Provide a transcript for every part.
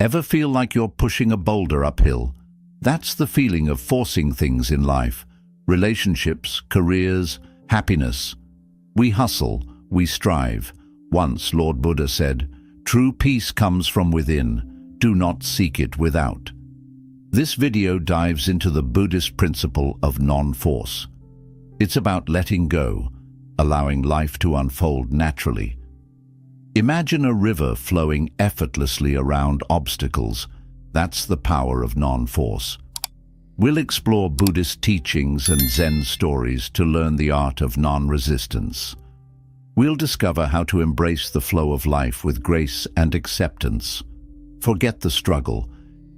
Ever feel like you're pushing a boulder uphill? That's the feeling of forcing things in life. Relationships, careers, happiness. We hustle, we strive. Once Lord Buddha said, "True peace comes from within. Do not seek it without." This video dives into the Buddhist principle of non-force. It's about letting go, allowing life to unfold naturally. Imagine a river flowing effortlessly around obstacles. That's the power of non-force. We'll explore Buddhist teachings and Zen stories to learn the art of non-resistance. We'll discover how to embrace the flow of life with grace and acceptance. Forget the struggle.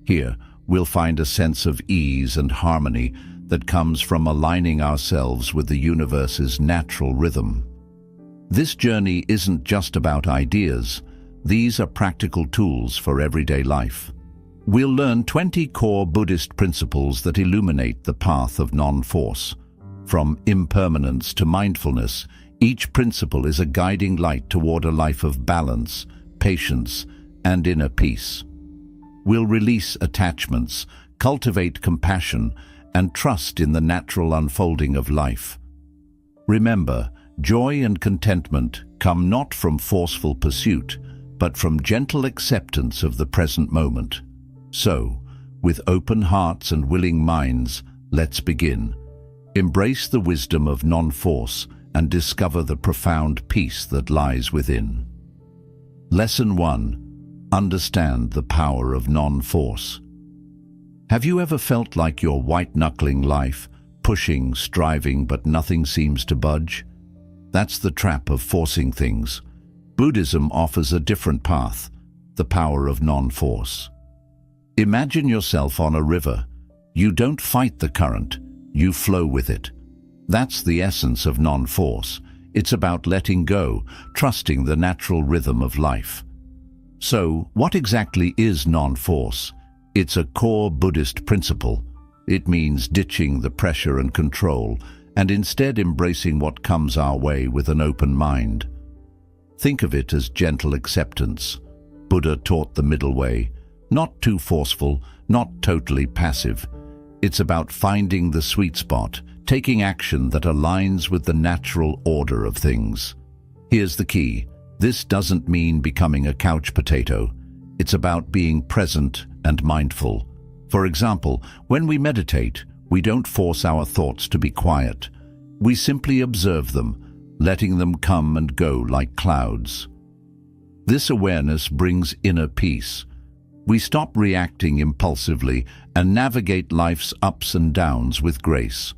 Here, we'll find a sense of ease and harmony that comes from aligning ourselves with the universe's natural rhythm. This journey isn't just about ideas. These are practical tools for everyday life. We'll learn 20 core Buddhist principles that illuminate the path of non-force. From impermanence to mindfulness, each principle is a guiding light toward a life of balance, patience, and inner peace. We'll release attachments, cultivate compassion, and trust in the natural unfolding of life. Remember, joy and contentment come not from forceful pursuit, but from gentle acceptance of the present moment. So, with open hearts and willing minds, let's begin. Embrace the wisdom of non-force and discover the profound peace that lies within. Lesson 1. Understand the power of non-force. Have you ever felt like you're white-knuckling life, pushing, striving, but nothing seems to budge? That's the trap of forcing things. Buddhism offers a different path, the power of non-force. Imagine yourself on a river. You don't fight the current, you flow with it. That's the essence of non-force. It's about letting go, trusting the natural rhythm of life. So, what exactly is non-force? It's a core Buddhist principle. It means ditching the pressure and control, and instead embracing what comes our way with an open mind. Think of it as gentle acceptance. Buddha taught the middle way. Not too forceful, not totally passive. It's about finding the sweet spot, taking action that aligns with the natural order of things. Here's the key. This doesn't mean becoming a couch potato. It's about being present and mindful. For example, when we meditate, we don't force our thoughts to be quiet. We simply observe them, letting them come and go like clouds. This awareness brings inner peace. We stop reacting impulsively and navigate life's ups and downs with grace.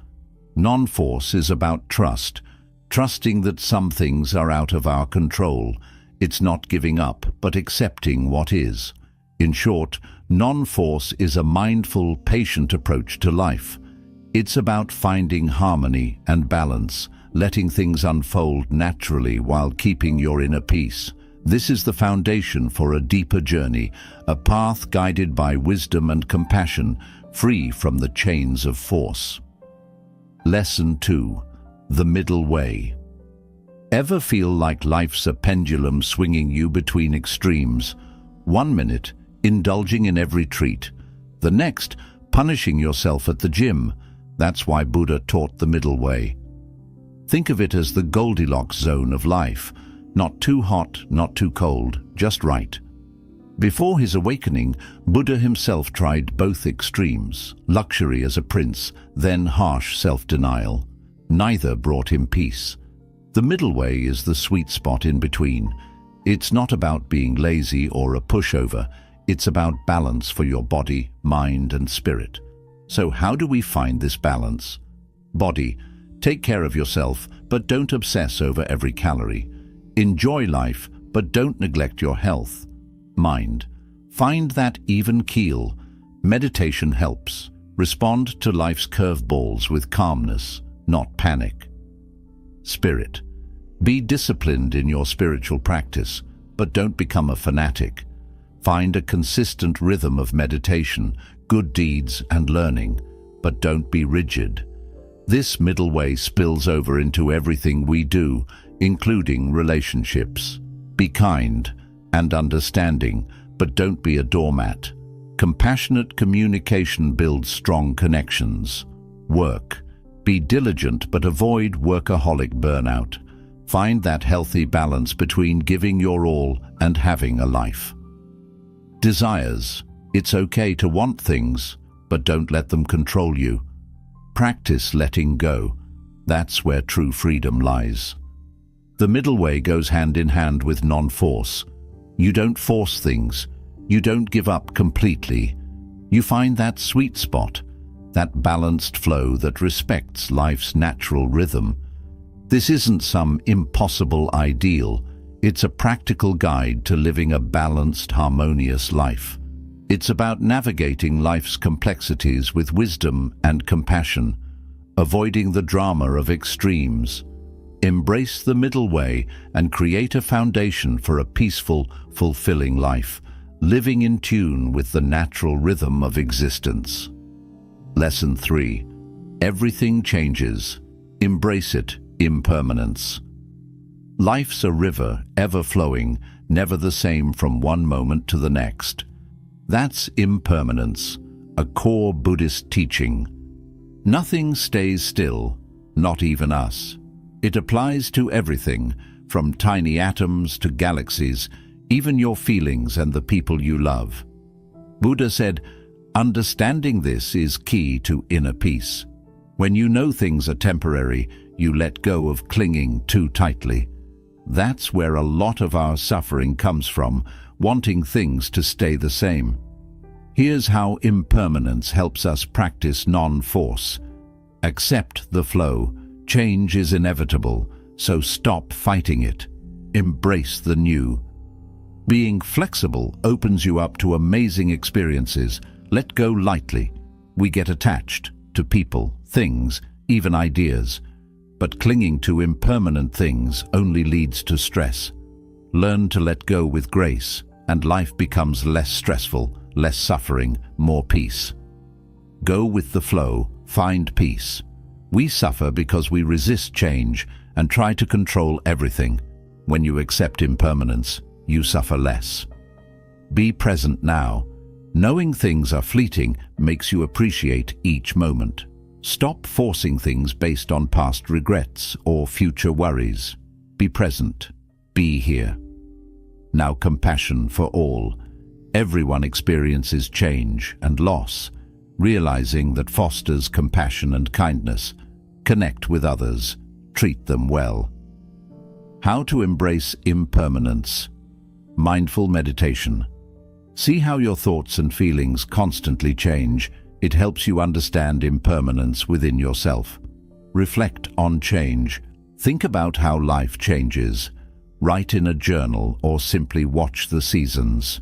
Non-force is about trust, trusting that some things are out of our control. It's not giving up, but accepting what is. In short, non-force is a mindful, patient approach to life. It's about finding harmony and balance, letting things unfold naturally while keeping your inner peace. This is the foundation for a deeper journey, a path guided by wisdom and compassion, free from the chains of force. Lesson 2. The middle way. Ever feel like life's a pendulum swinging you between extremes? 1 minute, indulging in every treat. The next, punishing yourself at the gym. That's why Buddha taught the middle way. Think of it as the Goldilocks zone of life. Not too hot, not too cold, just right. Before his awakening, Buddha himself tried both extremes, luxury as a prince, then harsh self-denial. Neither brought him peace. The middle way is the sweet spot in between. It's not about being lazy or a pushover. It's about balance for your body, mind, and spirit. So how do we find this balance? Body. Take care of yourself, but don't obsess over every calorie. Enjoy life, but don't neglect your health. Mind. Find that even keel. Meditation helps. Respond to life's curveballs with calmness, not panic. Spirit. Be disciplined in your spiritual practice, but don't become a fanatic. Find a consistent rhythm of meditation, good deeds, and learning, but don't be rigid. This middle way spills over into everything we do, including relationships. Be kind and understanding, but but don't be a doormat. Compassionate communication builds strong connections. Work. Be diligent but avoid workaholic burnout. Find that healthy balance between giving your all and having a life. Desires. It's okay to want things, but don't let them control you. Practice letting go. That's where true freedom lies. The middle way goes hand in hand with non-force. You don't force things. You don't give up completely. You find that sweet spot, that balanced flow that respects life's natural rhythm. This isn't some impossible ideal. It's a practical guide to living a balanced, harmonious life. It's about navigating life's complexities with wisdom and compassion, avoiding the drama of extremes. Embrace the middle way and create a foundation for a peaceful, fulfilling life, living in tune with the natural rhythm of existence. Lesson 3. Everything changes. Embrace it, impermanence. Life's a river, ever flowing, never the same from one moment to the next. That's impermanence, a core Buddhist teaching. Nothing stays still, not even us. It applies to everything, from tiny atoms to galaxies, even your feelings and the people you love. Buddha said, understanding this is key to inner peace. When you know things are temporary, you let go of clinging too tightly. That's where a lot of our suffering comes from, wanting things to stay the same. Here's how impermanence helps us practice non-force. Accept the flow. Change is inevitable, so stop fighting it. Embrace the new. Being flexible opens you up to amazing experiences. Let go lightly. We get attached to people, things, even ideas. But clinging to impermanent things only leads to stress. Learn to let go with grace, and life becomes less stressful, less suffering, more peace. Go with the flow, find peace. We suffer because we resist change and try to control everything. When you accept impermanence, you suffer less. Be present now. Knowing things are fleeting makes you appreciate each moment. Stop forcing things based on past regrets or future worries. Be present. Be here. Now, compassion for all. Everyone experiences change and loss. Realizing that fosters compassion and kindness. Connect with others. Treat them well. How to embrace impermanence. Mindful meditation. See how your thoughts and feelings constantly change. It helps you understand impermanence within yourself. Reflect on change. Think about how life changes. Write in a journal or simply watch the seasons.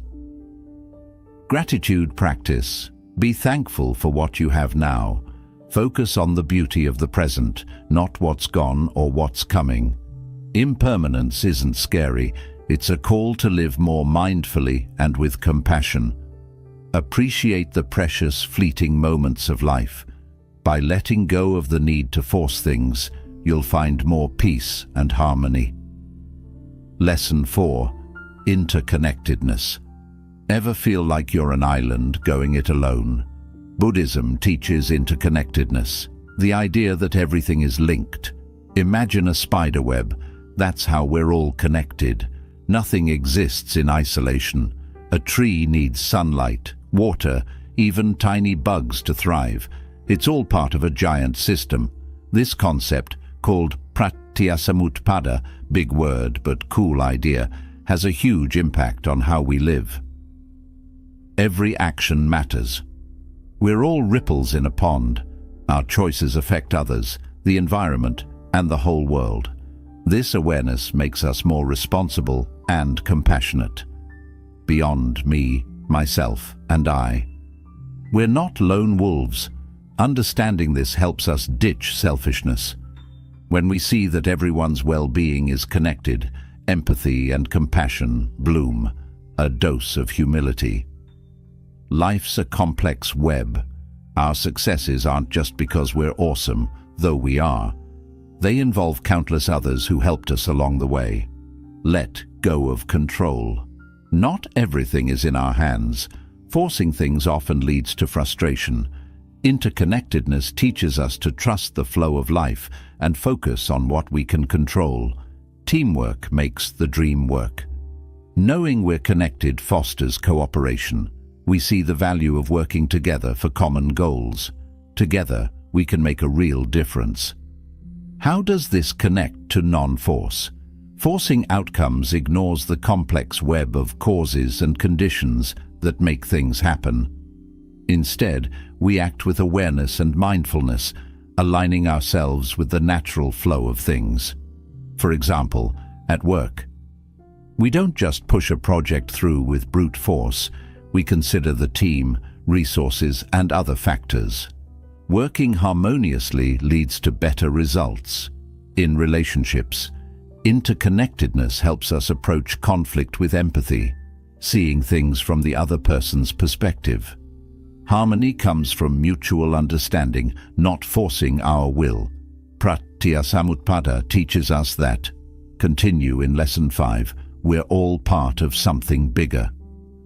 Gratitude practice. Be thankful for what you have now. Focus on the beauty of the present, not what's gone or what's coming. Impermanence isn't scary. It's a call to live more mindfully and with compassion. Appreciate the precious, fleeting moments of life. By letting go of the need to force things, you'll find more peace and harmony. Lesson 4. Interconnectedness. Ever feel like you're an island going it alone? Buddhism teaches interconnectedness, the idea that everything is linked. Imagine a spider web. That's how we're all connected. Nothing exists in isolation. A tree needs sunlight, water, even tiny bugs to thrive. It's all part of a giant system. This concept, called pratyasamutpada, big word but cool idea, has a huge impact on how we live. Every action matters. We're all ripples in a pond. Our choices affect others, the environment, and the whole world. This awareness makes us more responsible and compassionate. Beyond me, myself, and I. We're not lone wolves. Understanding this helps us ditch selfishness. When we see that everyone's well-being is connected, empathy and compassion bloom, a dose of humility. Life's a complex web. Our successes aren't just because we're awesome, though we are. They involve countless others who helped us along the way. Let go of control. Not everything is in our hands. Forcing things often leads to frustration. Interconnectedness teaches us to trust the flow of life and focus on what we can control. Teamwork makes the dream work. Knowing we're connected fosters cooperation. We see the value of working together for common goals. Together, we can make a real difference. How does this connect to non-force? Forcing outcomes ignores the complex web of causes and conditions that make things happen. Instead, we act with awareness and mindfulness, aligning ourselves with the natural flow of things. For example, at work, we don't just push a project through with brute force. We consider the team, resources, and other factors. Working harmoniously leads to better results. In relationships, interconnectedness helps us approach conflict with empathy, seeing things from the other person's perspective. Harmony comes from mutual understanding, not forcing our will. Pratyasamutpada teaches us that, continue in Lesson 5, we're all part of something bigger.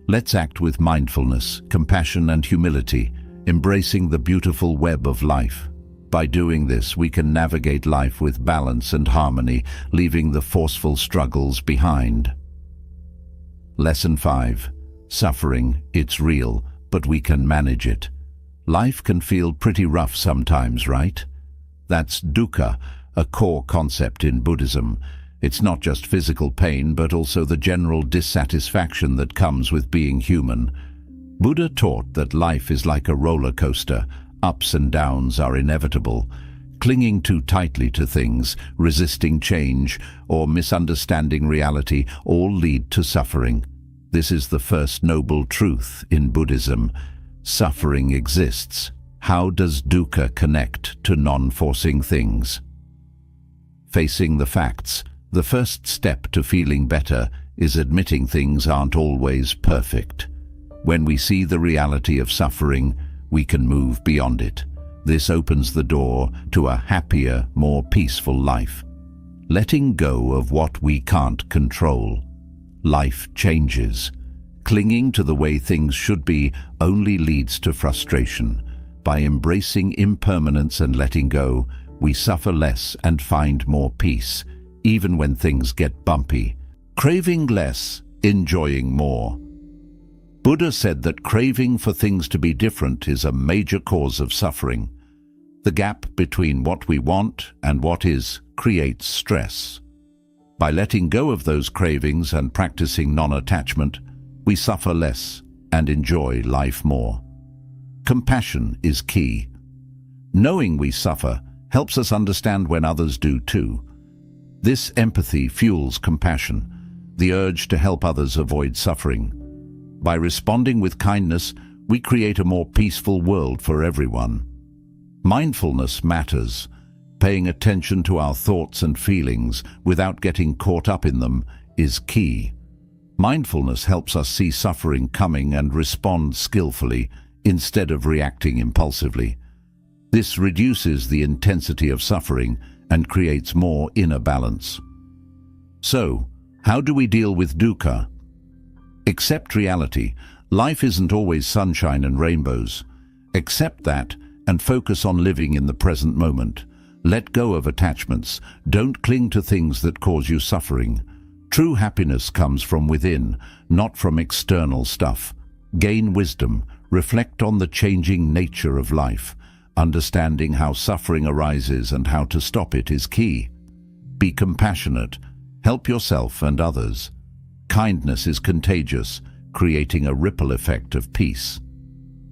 Let's act with mindfulness, compassion, and humility, embracing the beautiful web of life. By doing this, we can navigate life with balance and harmony, leaving the forceful struggles behind. Lesson 5. Suffering, it's real, but we can manage it. Life can feel pretty rough sometimes, right? That's dukkha, a core concept in Buddhism. It's not just physical pain, but also the general dissatisfaction that comes with being human. Buddha taught that life is like a roller coaster. Ups and downs are inevitable. Clinging too tightly to things, resisting change, or misunderstanding reality all lead to suffering. This is the first noble truth in Buddhism. Suffering exists. How does dukkha connect to non-forcing things? Facing the facts. The first step to feeling better is admitting things aren't always perfect. When we see the reality of suffering, we can move beyond it. This opens the door to a happier, more peaceful life. Letting go of what we can't control. Life changes. Clinging to the way things should be only leads to frustration. By embracing impermanence and letting go, we suffer less and find more peace, even when things get bumpy. Craving less, enjoying more. Buddha said that craving for things to be different is a major cause of suffering. The gap between what we want and what is creates stress. By letting go of those cravings and practicing non-attachment, we suffer less and enjoy life more. Compassion is key. Knowing we suffer helps us understand when others do too. This empathy fuels compassion, the urge to help others avoid suffering. By responding with kindness, we create a more peaceful world for everyone. Mindfulness matters. Paying attention to our thoughts and feelings without getting caught up in them is key. Mindfulness helps us see suffering coming and respond skillfully instead of reacting impulsively. This reduces the intensity of suffering and creates more inner balance. So, how do we deal with dukkha? Accept reality. Life isn't always sunshine and rainbows. Accept that and focus on living in the present moment. Let go of attachments. Don't cling to things that cause you suffering. True happiness comes from within, not from external stuff. Gain wisdom. Reflect on the changing nature of life. Understanding how suffering arises and how to stop it is key. Be compassionate. Help yourself and others. Kindness is contagious, creating a ripple effect of peace.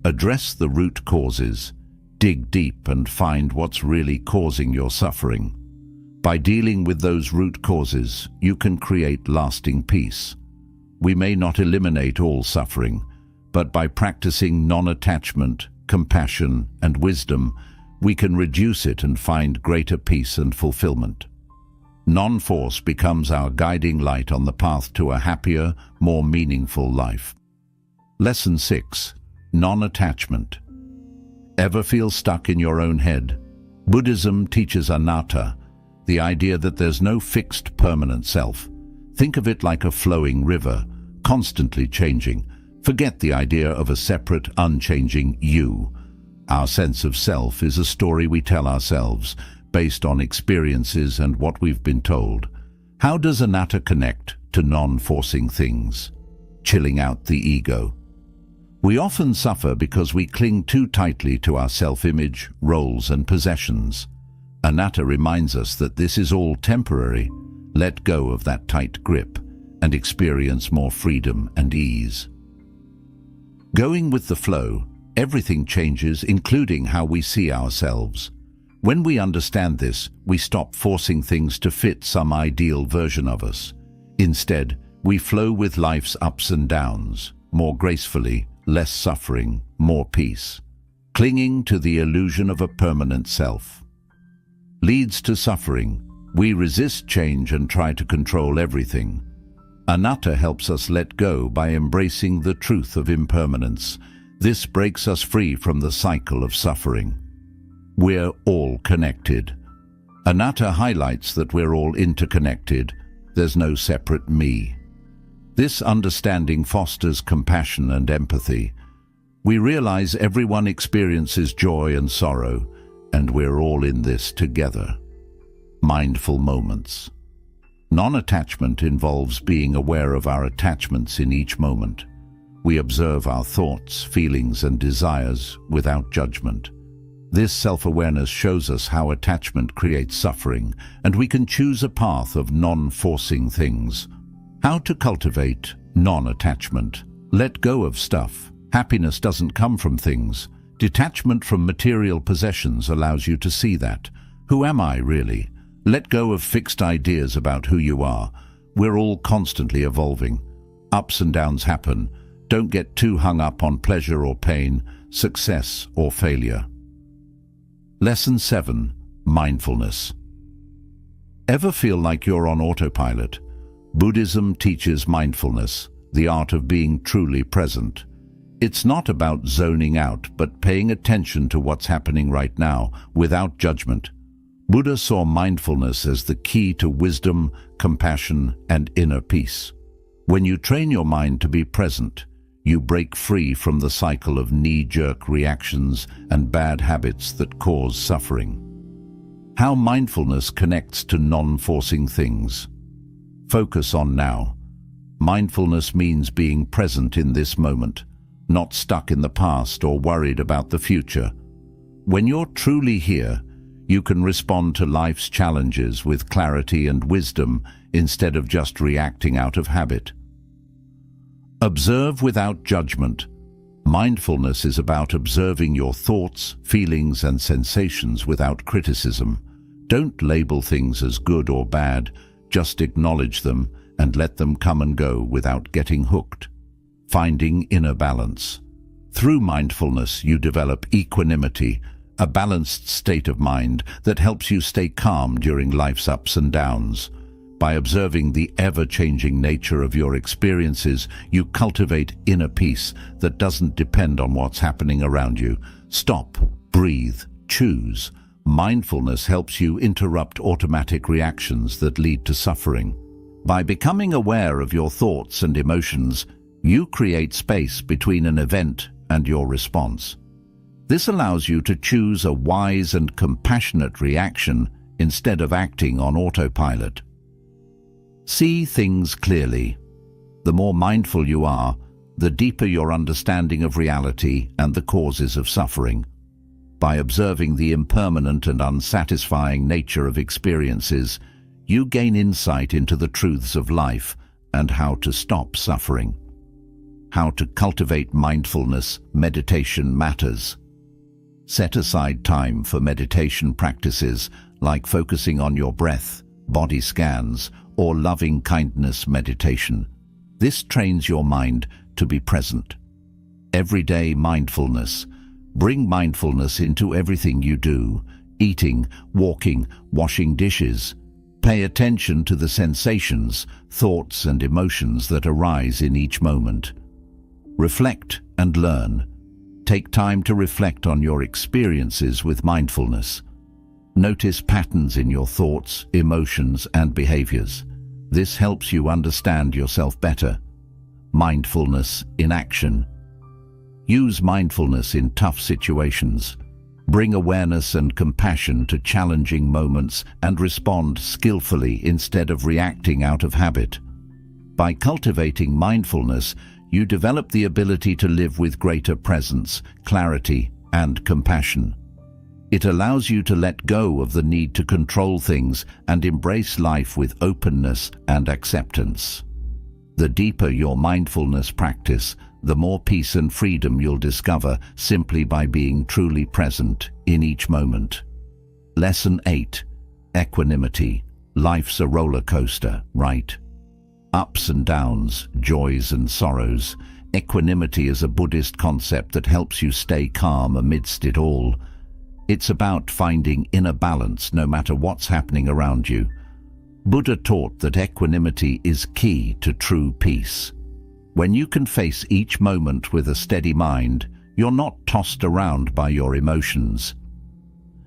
Address the root causes. Dig deep and find what's really causing your suffering. By dealing with those root causes, you can create lasting peace. We may not eliminate all suffering, but by practicing non-attachment, compassion, and wisdom, we can reduce it and find greater peace and fulfillment. Non-force becomes our guiding light on the path to a happier, more meaningful life. Lesson 6. Non-attachment. Ever feel stuck in your own head? Buddhism teaches anatta, the idea that there's no fixed permanent self. Think of it like a flowing river. constantly changing. Forget the idea of a separate, unchanging you. Our sense of self is a story we tell ourselves, based on experiences and what we've been told. How does anatta connect to non-forcing things? Chilling out the ego. We often suffer because we cling too tightly to our self-image, roles and possessions. Anatta reminds us that this is all temporary. Let go of that tight grip and experience more freedom and ease. Going with the flow, everything changes, including how we see ourselves. When we understand this, we stop forcing things to fit some ideal version of us. Instead, we flow with life's ups and downs, more gracefully, less suffering, more peace. Clinging to the illusion of a permanent self leads to suffering. We resist change and try to control everything. Anatta helps us let go by embracing the truth of impermanence. This breaks us free from the cycle of suffering. We're all connected. Anatta highlights that we're all interconnected. There's no separate me. This understanding fosters compassion and empathy. We realize everyone experiences joy and sorrow, and we're all in this together. Mindful moments. Non-attachment involves being aware of our attachments in each moment. We observe our thoughts, feelings, and desires without judgment. This self-awareness shows us how attachment creates suffering, and we can choose a path of non-forcing things. How to cultivate non-attachment. Let go of stuff. Happiness doesn't come from things. Detachment from material possessions allows you to see that. Who am I, really? Let go of fixed ideas about who you are. We're all constantly evolving. Ups and downs happen. Don't get too hung up on pleasure or pain, success or failure. Lesson 7. Mindfulness. Ever feel like you're on autopilot? Buddhism teaches mindfulness, the art of being truly present. It's not about zoning out, but paying attention to what's happening right now, without judgment. Buddha saw mindfulness as the key to wisdom, compassion, and inner peace. When you train your mind to be present, you break free from the cycle of knee-jerk reactions and bad habits that cause suffering. How mindfulness connects to non-forcing things. Focus on now. Mindfulness means being present in this moment, not stuck in the past or worried about the future. When you're truly here, you can respond to life's challenges with clarity and wisdom instead of just reacting out of habit. Observe without judgment. Mindfulness is about observing your thoughts, feelings, and sensations without criticism. Don't label things as good or bad, just acknowledge them and let them come and go without getting hooked. Finding inner balance. Through mindfulness, you develop equanimity, a balanced state of mind that helps you stay calm during life's ups and downs. By observing the ever-changing nature of your experiences, you cultivate inner peace that doesn't depend on what's happening around you. Stop, breathe, choose. Mindfulness helps you interrupt automatic reactions that lead to suffering. By becoming aware of your thoughts and emotions, you create space between an event and your response. This allows you to choose a wise and compassionate reaction instead of acting on autopilot. See things clearly. The more mindful you are, the deeper your understanding of reality and the causes of suffering. By observing the impermanent and unsatisfying nature of experiences, you gain insight into the truths of life and how to stop suffering. How to cultivate mindfulness. Meditation matters. Set aside time for meditation practices like focusing on your breath, body scans, or loving kindness meditation. This trains your mind to be present. Everyday mindfulness. Bring mindfulness into everything you do: eating, walking, washing dishes. Pay attention to the sensations, thoughts, and emotions that arise in each moment. Reflect and learn. Take time to reflect on your experiences with mindfulness. Notice patterns in your thoughts, emotions, and behaviors. This helps you understand yourself better. Mindfulness in action. Use mindfulness in tough situations. Bring awareness and compassion to challenging moments and respond skillfully instead of reacting out of habit. By cultivating mindfulness, you develop the ability to live with greater presence, clarity, and compassion. It allows you to let go of the need to control things and embrace life with openness and acceptance. The deeper your mindfulness practice, the more peace and freedom you'll discover simply by being truly present in each moment. Lesson 8. Equanimity. Life's a roller coaster, right? Ups and downs, joys and sorrows. Equanimity is a Buddhist concept that helps you stay calm amidst it all. It's about finding inner balance no matter what's happening around you. Buddha taught that equanimity is key to true peace. When you can face each moment with a steady mind, you're not tossed around by your emotions.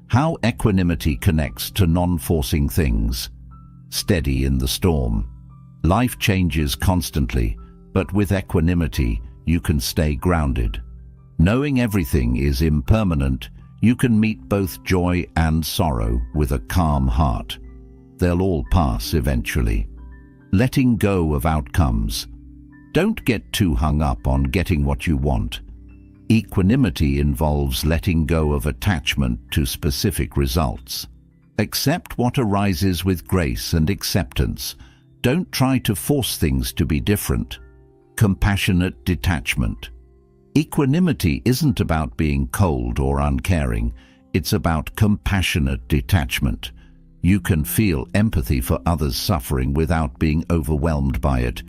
How equanimity connects to non-forcing things. Steady in the storm. Life changes constantly, but with equanimity, you can stay grounded. Knowing everything is impermanent, you can meet both joy and sorrow with a calm heart. They'll all pass eventually. Letting go of outcomes. Don't get too hung up on getting what you want. Equanimity involves letting go of attachment to specific results. Accept what arises with grace and acceptance. Don't try to force things to be different. Compassionate detachment. Equanimity isn't about being cold or uncaring. It's about compassionate detachment. You can feel empathy for others' suffering without being overwhelmed by it.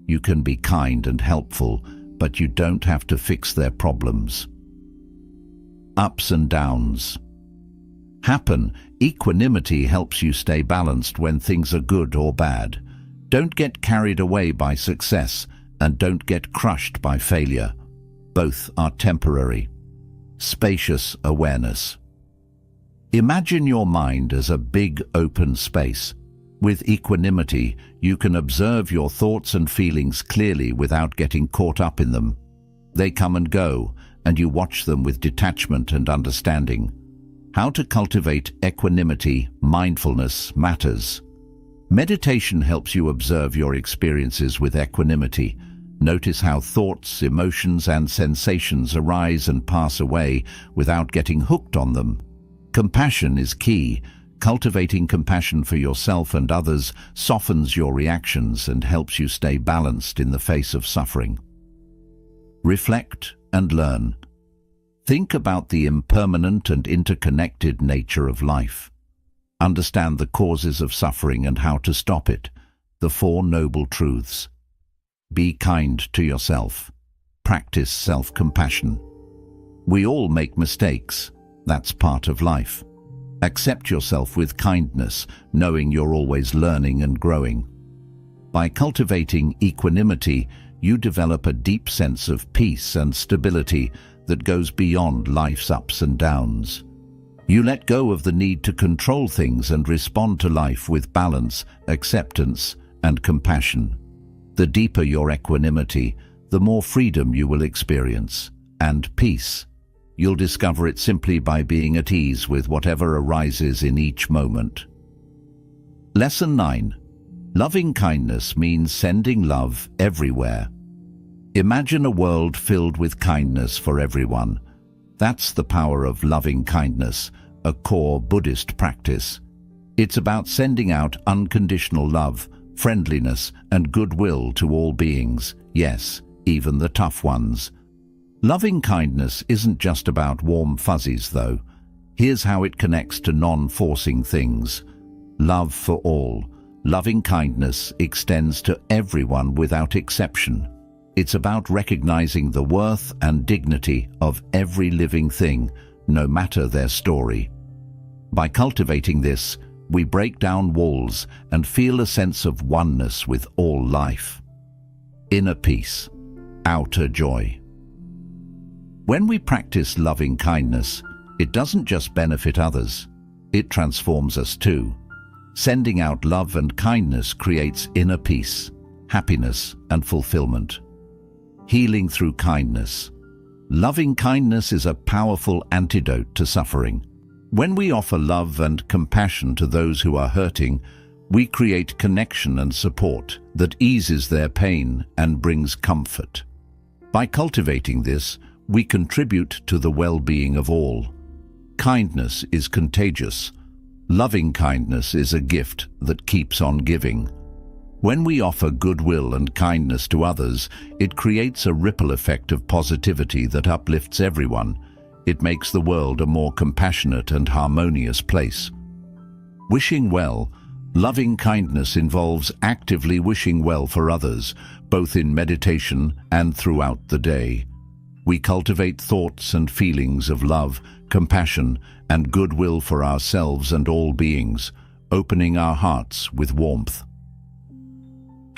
You can be kind and helpful, but you don't have to fix their problems. Ups and downs. Equanimity helps you stay balanced when things are good or bad. Don't get carried away by success, and don't get crushed by failure. Both are temporary. Spacious awareness. Imagine your mind as a big open space. With equanimity, you can observe your thoughts and feelings clearly without getting caught up in them. They come and go, and you watch them with detachment and understanding. How to cultivate equanimity, mindfulness matters. Meditation helps you observe your experiences with equanimity. Notice how thoughts, emotions, and sensations arise and pass away without getting hooked on them. Compassion is key. Cultivating compassion for yourself and others softens your reactions and helps you stay balanced in the face of suffering. Reflect and learn. Think about the impermanent and interconnected nature of life. Understand the causes of suffering and how to stop it. The Four Noble Truths. Be kind to yourself. Practice self-compassion. We all make mistakes. That's part of life. Accept yourself with kindness, knowing you're always learning and growing. By cultivating equanimity, you develop a deep sense of peace and stability that goes beyond life's ups and downs. You let go of the need to control things and respond to life with balance, acceptance, and compassion. The deeper your equanimity, the more freedom you will experience, and peace. You'll discover it simply by being at ease with whatever arises in each moment. Lesson 9. Loving kindness means sending love everywhere. Imagine a world filled with kindness for everyone. That's the power of loving kindness, a core Buddhist practice. It's about sending out unconditional love, friendliness, and goodwill to all beings, yes, even the tough ones. Loving kindness isn't just about warm fuzzies, though. Here's how it connects to non-forcing things. Love for all. Loving kindness extends to everyone without exception. It's about recognizing the worth and dignity of every living thing, no matter their story. By cultivating this, we break down walls and feel a sense of oneness with all life. Inner peace, outer joy. When we practice loving kindness, it doesn't just benefit others, it transforms us too. Sending out love and kindness creates inner peace, happiness, and fulfillment. Healing through kindness. Loving kindness is a powerful antidote to suffering. When we offer love and compassion to those who are hurting, we create connection and support that eases their pain and brings comfort. By cultivating this, we contribute to the well-being of all. Kindness is contagious. Loving kindness is a gift that keeps on giving. When we offer goodwill and kindness to others, it creates a ripple effect of positivity that uplifts everyone. It makes the world a more compassionate and harmonious place. Wishing well. Loving kindness involves actively wishing well for others, both in meditation and throughout the day. We cultivate thoughts and feelings of love, compassion, and goodwill for ourselves and all beings, opening our hearts with warmth.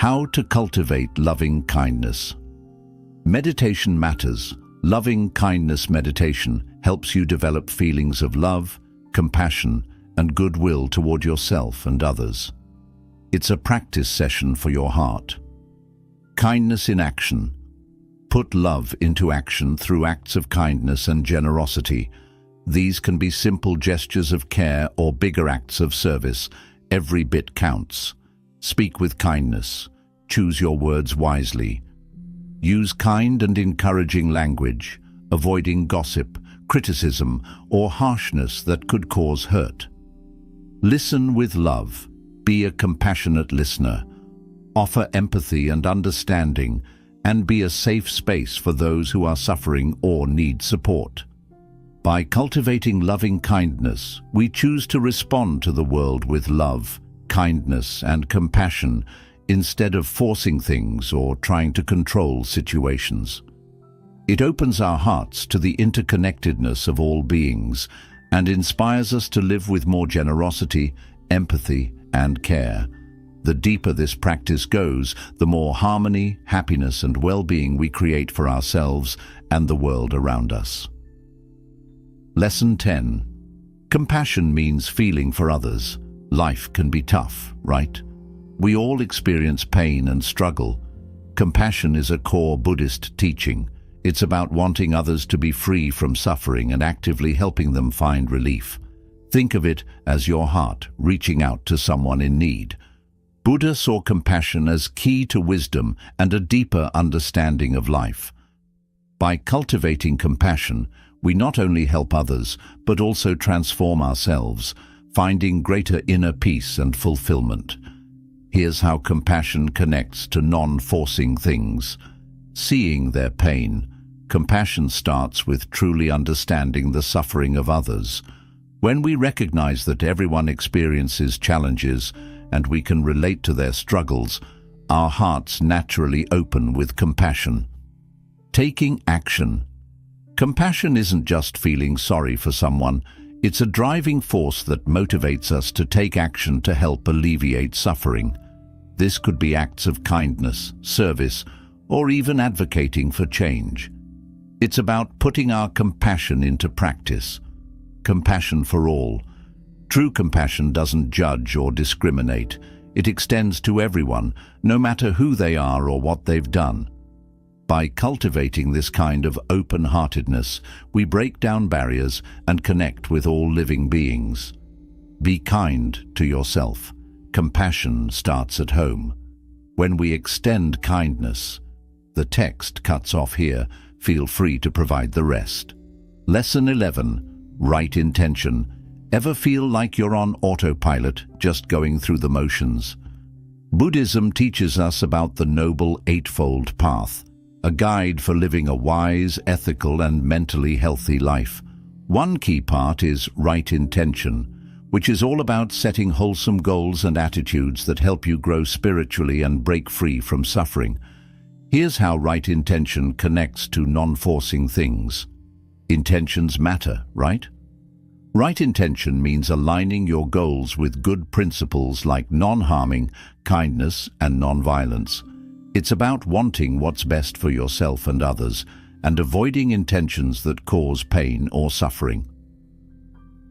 How to cultivate loving kindness. Meditation matters. Loving kindness meditation helps you develop feelings of love, compassion, and goodwill toward yourself and others. It's a practice session for your heart. Kindness in action. Put love into action through acts of kindness and generosity. These can be simple gestures of care or bigger acts of service. Every bit counts. Speak with kindness. Choose your words wisely. Use kind and encouraging language, avoiding gossip, criticism, or harshness that could cause hurt. Listen with love. Be a compassionate listener. Offer empathy and understanding, and be a safe space for those who are suffering or need support. By cultivating loving kindness, we choose to respond to the world with love, kindness, and compassion, instead of forcing things or trying to control situations. It opens our hearts to the interconnectedness of all beings and inspires us to live with more generosity, empathy, and care. The deeper this practice goes, the more harmony, happiness, and well-being we create for ourselves and the world around us. Lesson 10. Compassion means feeling for others. Life can be tough, right? We all experience pain and struggle. Compassion is a core Buddhist teaching. It's about wanting others to be free from suffering and actively helping them find relief. Think of it as your heart reaching out to someone in need. Buddha saw compassion as key to wisdom and a deeper understanding of life. By cultivating compassion, we not only help others, but also transform ourselves, finding greater inner peace and fulfillment. Here's how compassion connects to non-forcing things. Seeing their pain. Compassion starts with truly understanding the suffering of others. When we recognize that everyone experiences challenges and we can relate to their struggles, our hearts naturally open with compassion. Taking action. Compassion isn't just feeling sorry for someone, it's a driving force that motivates us to take action to help alleviate suffering. This could be acts of kindness, service, or even advocating for change. It's about putting our compassion into practice. Compassion for all. True compassion doesn't judge or discriminate. It extends to everyone, no matter who they are or what they've done. By cultivating this kind of open-heartedness, we break down barriers and connect with all living beings. Be kind to yourself. Compassion starts at home. When we extend kindness, the text cuts off here. Feel free to provide the rest. Lesson 11. Right intention. Ever feel like you're on autopilot, just going through the motions? Buddhism teaches us about the Noble Eightfold Path, a guide for living a wise, ethical, and mentally healthy life. One key part is right intention, which is all about setting wholesome goals and attitudes that help you grow spiritually and break free from suffering. Here's how right intention connects to non-forcing things. Intentions matter, right? Right intention means aligning your goals with good principles like non-harming, kindness, and non-violence. It's about wanting what's best for yourself and others, and avoiding intentions that cause pain or suffering.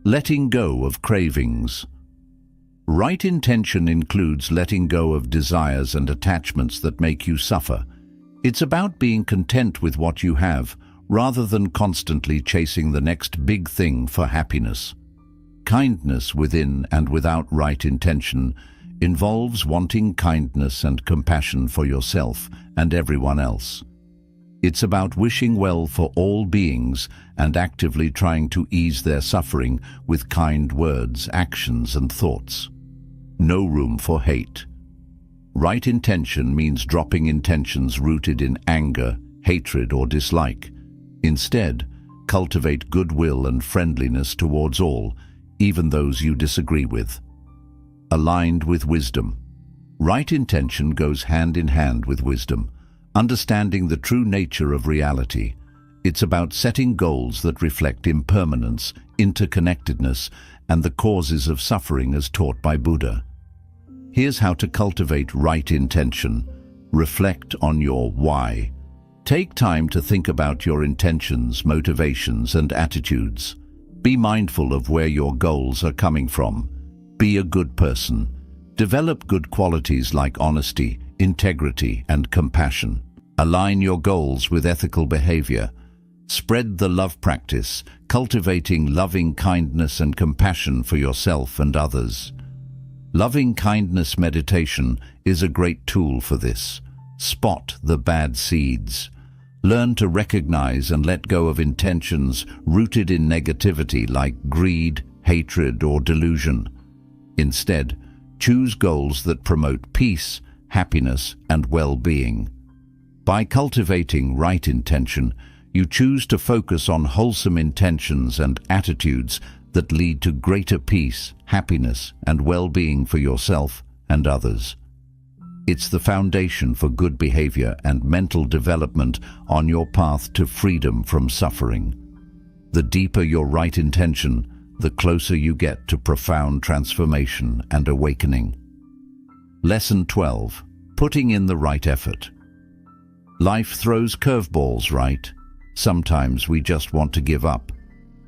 Letting go of cravings. Right intention includes letting go of desires and attachments that make you suffer. It's about being content with what you have, rather than constantly chasing the next big thing for happiness. Kindness within and without right intention involves wanting kindness and compassion for yourself and everyone else. It's about wishing well for all beings and actively trying to ease their suffering with kind words, actions, and thoughts. No room for hate. Right intention means dropping intentions rooted in anger, hatred, or dislike. Instead, cultivate goodwill and friendliness towards all, even those you disagree with. Aligned with wisdom. Right intention goes hand in hand with wisdom, understanding the true nature of reality. It's about setting goals that reflect impermanence, interconnectedness, and the causes of suffering as taught by Buddha. Here's how to cultivate right intention. Reflect on your why. Take time to think about your intentions, motivations, and attitudes. Be mindful of where your goals are coming from. Be a good person. Develop good qualities like honesty, integrity, and compassion. Align your goals with ethical behavior. Spread the love practice, cultivating loving kindness and compassion for yourself and others. Loving kindness meditation is a great tool for this. Spot the bad seeds. Learn to recognize and let go of intentions rooted in negativity like greed, hatred, or delusion. Instead, choose goals that promote peace, happiness, and well-being. By cultivating right intention, you choose to focus on wholesome intentions and attitudes that lead to greater peace, happiness, and well-being for yourself and others. It's the foundation for good behavior and mental development on your path to freedom from suffering. The deeper your right intention, the closer you get to profound transformation and awakening. Lesson 12. Putting in the right effort. Life throws curveballs, right? Sometimes we just want to give up.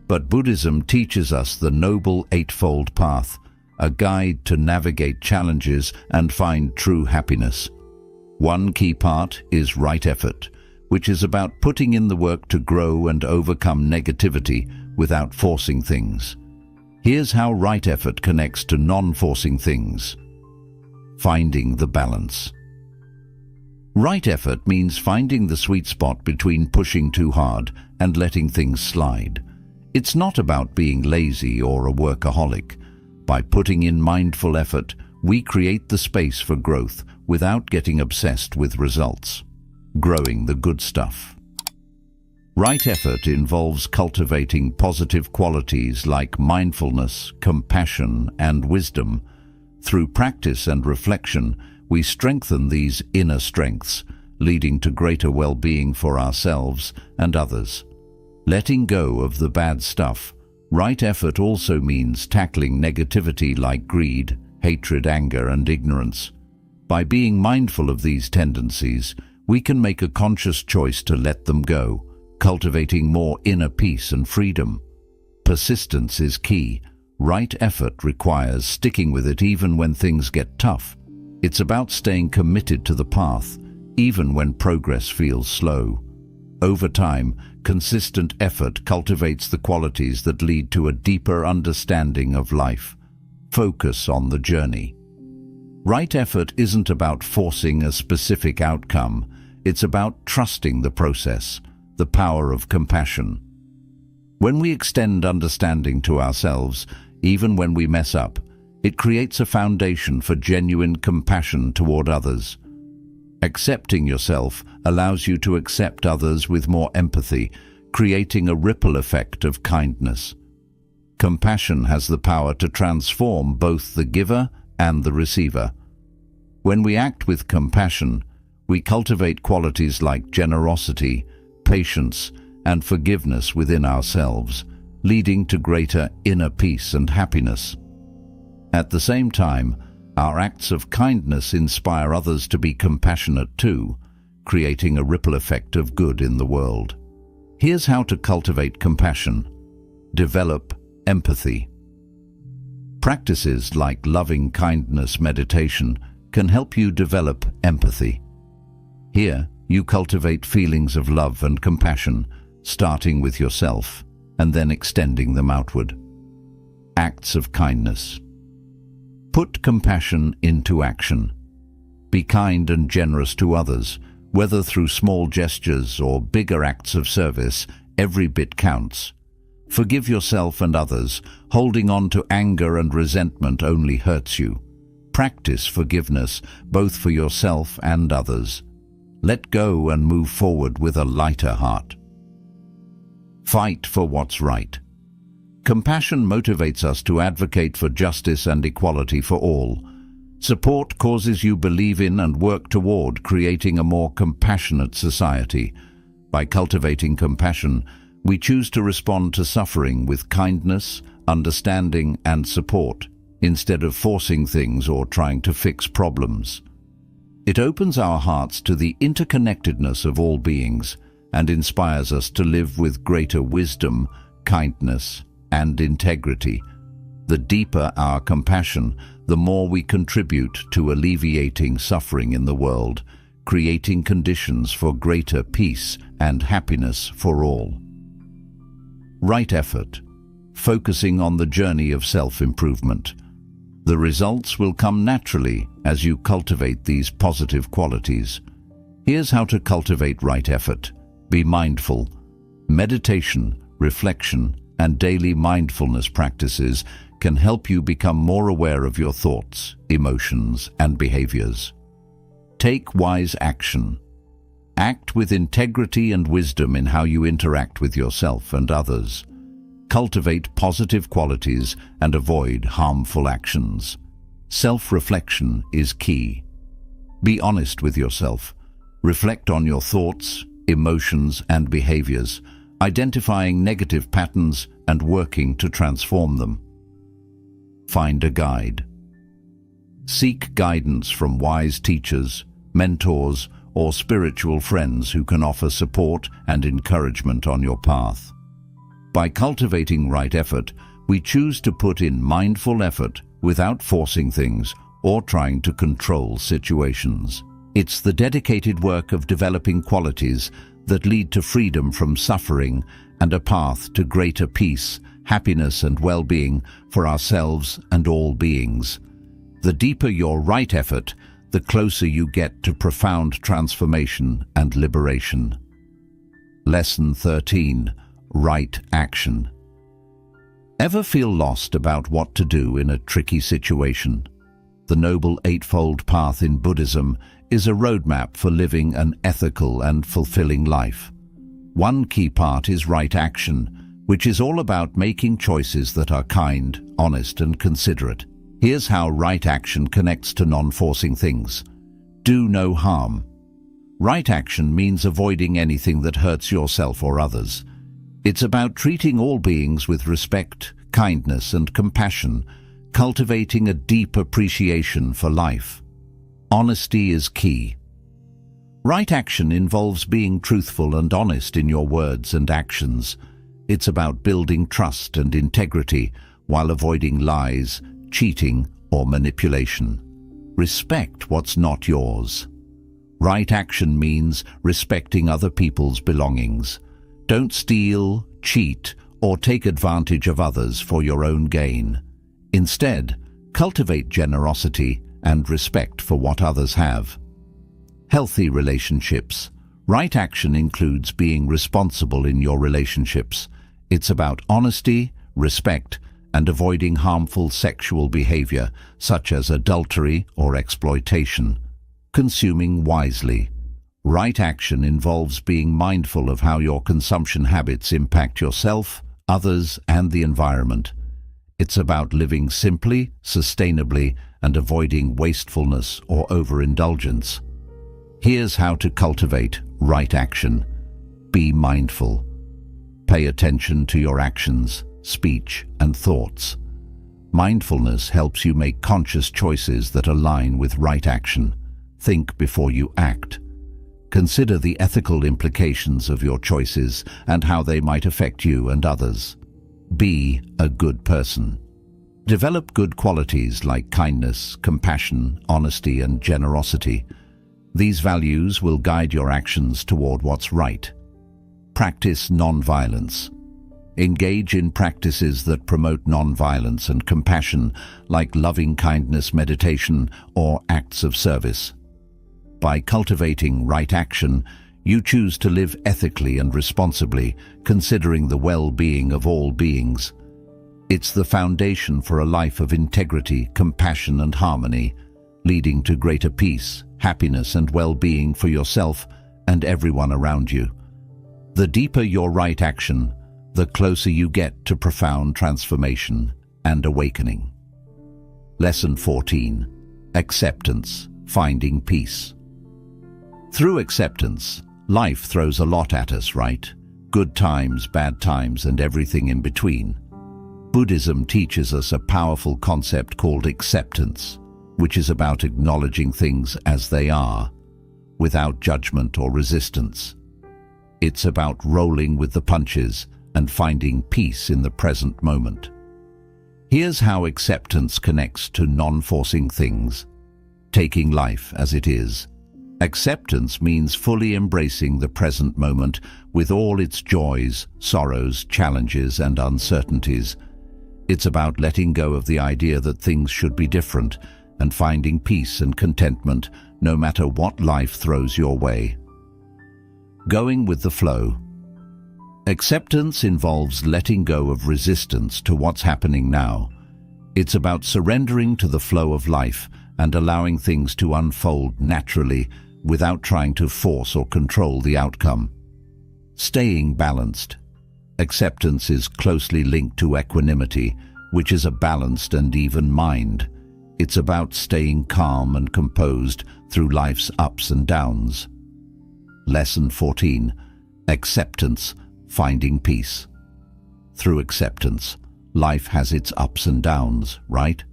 But Buddhism teaches us the Noble Eightfold Path, a guide to navigate challenges and find true happiness. One key part is right effort, which is about putting in the work to grow and overcome negativity without forcing things. Here's how right effort connects to non-forcing things. Finding the balance. Right effort means finding the sweet spot between pushing too hard and letting things slide. It's not about being lazy or a workaholic. By putting in mindful effort, we create the space for growth without getting obsessed with results. Growing the good stuff. Right effort involves cultivating positive qualities like mindfulness, compassion, and wisdom. Through practice and reflection, we strengthen these inner strengths, leading to greater well-being for ourselves and others. Letting go of the bad stuff. Right effort also means tackling negativity like greed, hatred, anger, and ignorance. By being mindful of these tendencies, we can make a conscious choice to let them go, cultivating more inner peace and freedom. Persistence is key. Right effort requires sticking with it even when things get tough. It's about staying committed to the path, even when progress feels slow. Over time, consistent effort cultivates the qualities that lead to a deeper understanding of life. Focus on the journey. Right effort isn't about forcing a specific outcome. It's about trusting the process, the power of compassion. When we extend understanding to ourselves, even when we mess up, it creates a foundation for genuine compassion toward others. Accepting yourself allows you to accept others with more empathy, creating a ripple effect of kindness. Compassion has the power to transform both the giver and the receiver. When we act with compassion, we cultivate qualities like generosity, patience, and forgiveness within ourselves, leading to greater inner peace and happiness. At the same time, our acts of kindness inspire others to be compassionate too, creating a ripple effect of good in the world. Here's how to cultivate compassion. Develop empathy. Practices like loving kindness meditation can help you develop empathy. Here, you cultivate feelings of love and compassion, starting with yourself and then extending them outward. Acts of kindness. Put compassion into action. Be kind and generous to others, whether through small gestures or bigger acts of service. Every bit counts. Forgive yourself and others. Holding on to anger and resentment only hurts you. Practice forgiveness, both for yourself and others. Let go and move forward with a lighter heart. Fight for what's right. Compassion motivates us to advocate for justice and equality for all. Support causes you believe in and work toward creating a more compassionate society. By cultivating compassion, we choose to respond to suffering with kindness, understanding, and support, instead of forcing things or trying to fix problems. It opens our hearts to the interconnectedness of all beings and inspires us to live with greater wisdom, kindness, and integrity. The deeper our compassion, the more we contribute to alleviating suffering in the world, creating conditions for greater peace and happiness for all. Right effort. Focusing on the journey of self-improvement. The results will come naturally as you cultivate these positive qualities. Here's how to cultivate right effort. Be mindful. Meditation, reflection, and daily mindfulness practices can help you become more aware of your thoughts, emotions, and behaviors. Take wise action. Act with integrity and wisdom in how you interact with yourself and others. Cultivate positive qualities and avoid harmful actions. Self-reflection is key. Be honest with yourself. Reflect on your thoughts, emotions, and behaviors, identifying negative patterns and working to transform them. Find a guide. Seek guidance from wise teachers, mentors, or spiritual friends who can offer support and encouragement on your path. By cultivating right effort, we choose to put in mindful effort without forcing things or trying to control situations. It's the dedicated work of developing qualities that lead to freedom from suffering and a path to greater peace, happiness, and well-being for ourselves and all beings. The deeper your right effort, the closer you get to profound transformation and liberation. Lesson 13. Right action. Ever feel lost about what to do in a tricky situation? The Noble Eightfold Path in Buddhism is a roadmap for living an ethical and fulfilling life. One key part is right action, which is all about making choices that are kind, honest, and considerate. Here's how right action connects to non-forcing things. Do no harm. Right action means avoiding anything that hurts yourself or others. It's about treating all beings with respect, kindness, and compassion, cultivating a deep appreciation for life. Honesty is key. Right action involves being truthful and honest in your words and actions. It's about building trust and integrity while avoiding lies, cheating, or manipulation. Respect what's not yours. Right action means respecting other people's belongings. Don't steal, cheat, or take advantage of others for your own gain. Instead, cultivate generosity and respect for what others have. Healthy relationships. Right action includes being responsible in your relationships. It's about honesty, respect, and avoiding harmful sexual behavior, such as adultery or exploitation. Consuming wisely. Right action involves being mindful of how your consumption habits impact yourself, others, and the environment. It's about living simply, sustainably, and avoiding wastefulness or overindulgence. Here's how to cultivate right action. Be mindful. Pay attention to your actions, speech, and thoughts. Mindfulness helps you make conscious choices that align with right action. Think before you act. Consider the ethical implications of your choices and how they might affect you and others. Be a good person. Develop good qualities like kindness, compassion, honesty, and generosity. These values will guide your actions toward what's right. Practice non-violence. Engage in practices that promote non-violence and compassion, like loving-kindness meditation or acts of service. By cultivating right action, you choose to live ethically and responsibly, considering the well-being of all beings. It's the foundation for a life of integrity, compassion, and harmony, leading to greater peace, happiness, and well-being for yourself and everyone around you. The deeper your right action, the closer you get to profound transformation and awakening. Lesson 14. Acceptance, finding peace. Through acceptance, life throws a lot at us, right? Good times, bad times, and everything in between. Buddhism teaches us a powerful concept called acceptance, which is about acknowledging things as they are, without judgment or resistance. It's about rolling with the punches and finding peace in the present moment. Here's how acceptance connects to non-forcing things. Taking life as it is. Acceptance means fully embracing the present moment with all its joys, sorrows, challenges, and uncertainties. It's about letting go of the idea that things should be different and finding peace and contentment no matter what life throws your way. Going with the flow. Acceptance involves letting go of resistance to what's happening now. It's about surrendering to the flow of life and allowing things to unfold naturally without trying to force or control the outcome. Staying balanced. Acceptance is closely linked to equanimity, which is a balanced and even mind. It's about staying calm and composed through life's ups and downs. Lesson 14. Acceptance, finding peace. Through acceptance, life has its ups and downs, right?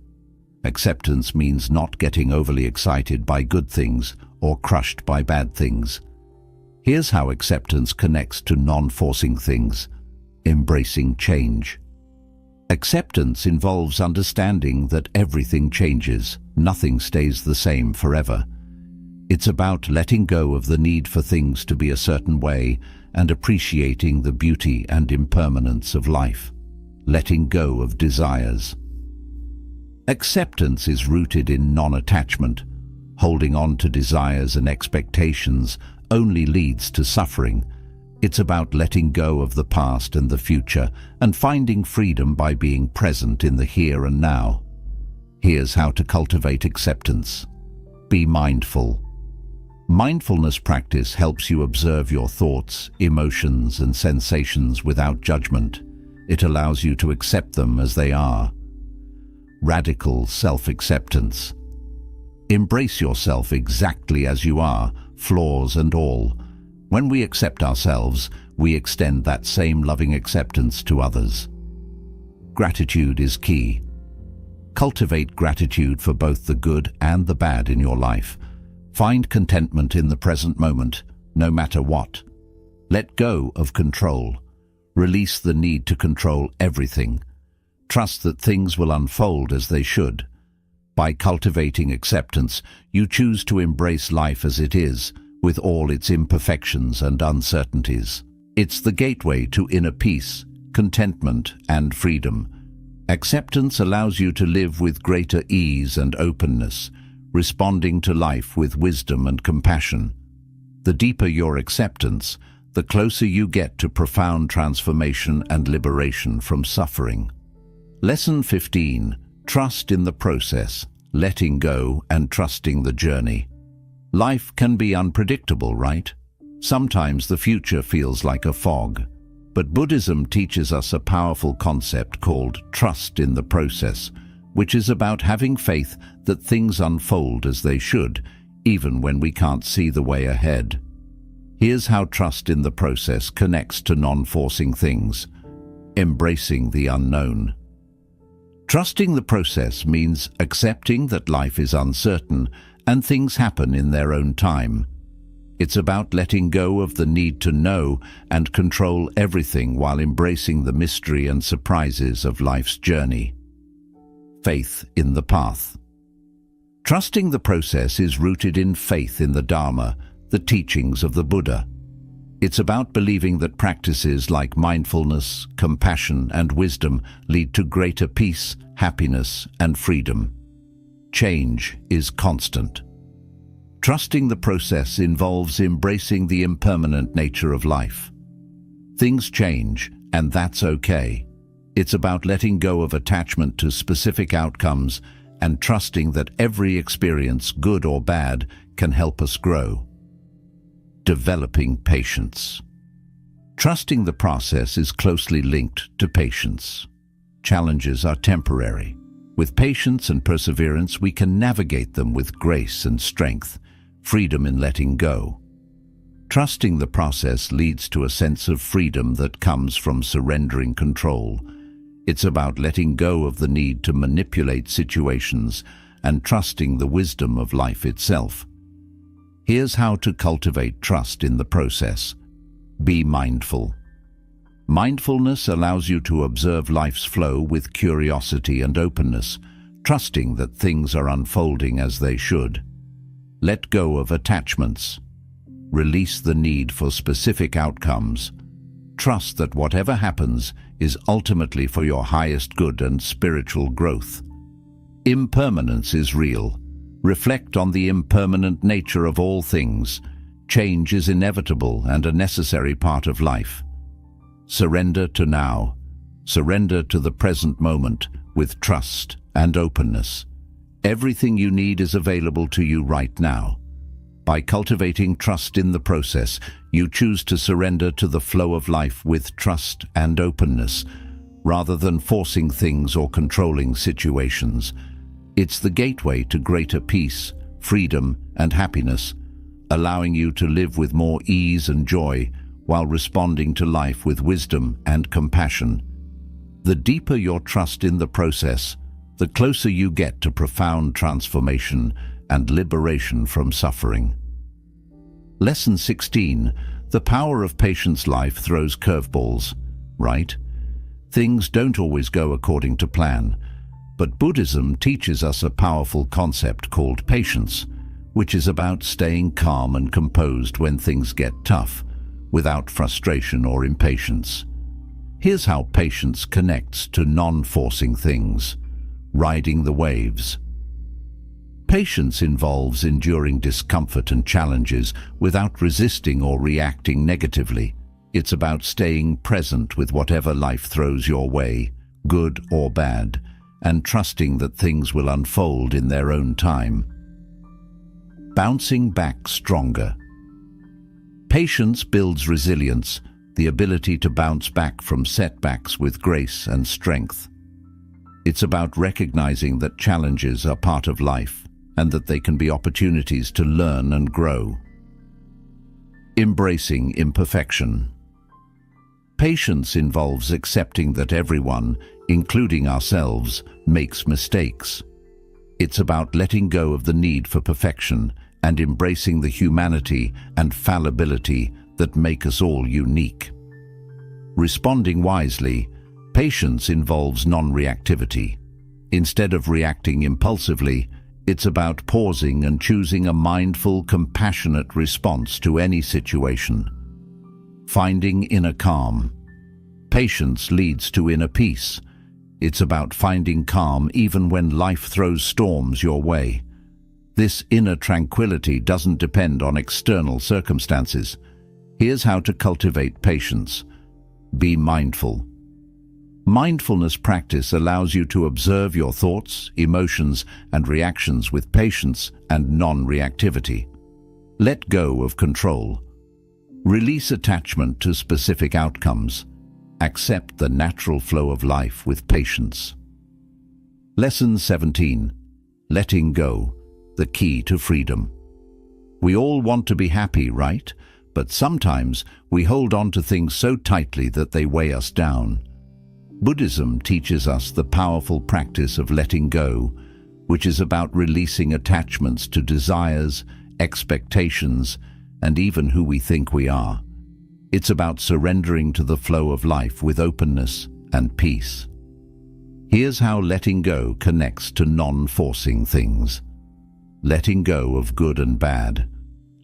Acceptance means not getting overly excited by good things or crushed by bad things. Here's how acceptance connects to non-forcing things. Embracing change. Acceptance involves understanding that everything changes, nothing stays the same forever. It's about letting go of the need for things to be a certain way and appreciating the beauty and impermanence of life. Letting go of desires. Acceptance is rooted in non-attachment. Holding on to desires and expectations only leads to suffering. It's about letting go of the past and the future and finding freedom by being present in the here and now. Here's how to cultivate acceptance. Be mindful. Mindfulness practice helps you observe your thoughts, emotions, and sensations without judgment. It allows you to accept them as they are. Radical self-acceptance. Embrace yourself exactly as you are, flaws and all. When we accept ourselves, we extend that same loving acceptance to others. Gratitude is key. Cultivate gratitude for both the good and the bad in your life. Find contentment in the present moment, no matter what. Let go of control. Release the need to control everything. Trust that things will unfold as they should. By cultivating acceptance, you choose to embrace life as it is, with all its imperfections and uncertainties. It's the gateway to inner peace, contentment, and freedom. Acceptance allows you to live with greater ease and openness, responding to life with wisdom and compassion. The deeper your acceptance, the closer you get to profound transformation and liberation from suffering. Lesson 15. Trust in the process, letting go and trusting the journey. Life can be unpredictable, right? Sometimes the future feels like a fog. But Buddhism teaches us a powerful concept called trust in the process, which is about having faith that things unfold as they should, even when we can't see the way ahead. Here's how trust in the process connects to non-forcing things. Embracing the unknown. Trusting the process means accepting that life is uncertain and things happen in their own time. It's about letting go of the need to know and control everything while embracing the mystery and surprises of life's journey. Faith in the path. Trusting the process is rooted in faith in the Dharma, the teachings of the Buddha. It's about believing that practices like mindfulness, compassion, and wisdom lead to greater peace, happiness, and freedom. Change is constant. Trusting the process involves embracing the impermanent nature of life. Things change, and that's okay. It's about letting go of attachment to specific outcomes and trusting that every experience, good or bad, can help us grow. Developing patience. Trusting the process is closely linked to patience. Challenges are temporary. With patience and perseverance, we can navigate them with grace and strength, freedom in letting go. Trusting the process leads to a sense of freedom that comes from surrendering control. It's about letting go of the need to manipulate situations and trusting the wisdom of life itself. Here's how to cultivate trust in the process. Be mindful. Mindfulness allows you to observe life's flow with curiosity and openness, trusting that things are unfolding as they should. Let go of attachments. Release the need for specific outcomes. Trust that whatever happens is ultimately for your highest good and spiritual growth. Impermanence is real. Reflect on the impermanent nature of all things. Change is inevitable and a necessary part of life. Surrender to now. Surrender to the present moment with trust and openness. Everything you need is available to you right now. By cultivating trust in the process, you choose to surrender to the flow of life with trust and openness, rather than forcing things or controlling situations. It's the gateway to greater peace, freedom, and happiness, allowing you to live with more ease and joy while responding to life with wisdom and compassion. The deeper your trust in the process, the closer you get to profound transformation and liberation from suffering. Lesson 16. The power of patience. Life throws curveballs, right? Things don't always go according to plan, but Buddhism teaches us a powerful concept called patience, which is about staying calm and composed when things get tough, without frustration or impatience. Here's how patience connects to non-forcing things. Riding the waves. Patience involves enduring discomfort and challenges without resisting or reacting negatively. It's about staying present with whatever life throws your way, good or bad, and trusting that things will unfold in their own time. Bouncing back stronger. Patience builds resilience, the ability to bounce back from setbacks with grace and strength. It's about recognizing that challenges are part of life and that they can be opportunities to learn and grow. Embracing imperfection. Patience involves accepting that everyone, including ourselves, makes mistakes. It's about letting go of the need for perfection and embracing the humanity and fallibility that make us all unique. Responding wisely. Patience involves non-reactivity. Instead of reacting impulsively, it's about pausing and choosing a mindful, compassionate response to any situation. Finding inner calm. Patience leads to inner peace. It's about finding calm even when life throws storms your way. This inner tranquility doesn't depend on external circumstances. Here's how to cultivate patience. Be mindful. Mindfulness practice allows you to observe your thoughts, emotions, and reactions with patience and non-reactivity. Let go of control. Release attachment to specific outcomes. Accept the natural flow of life with patience. Lesson 17. Letting go, the key to freedom. We all want to be happy, right? But sometimes we hold on to things so tightly that they weigh us down. Buddhism teaches us the powerful practice of letting go, which is about releasing attachments to desires, expectations, and even who we think we are. It's about surrendering to the flow of life with openness and peace. Here's how letting go connects to non-forcing things. letting go of good and bad.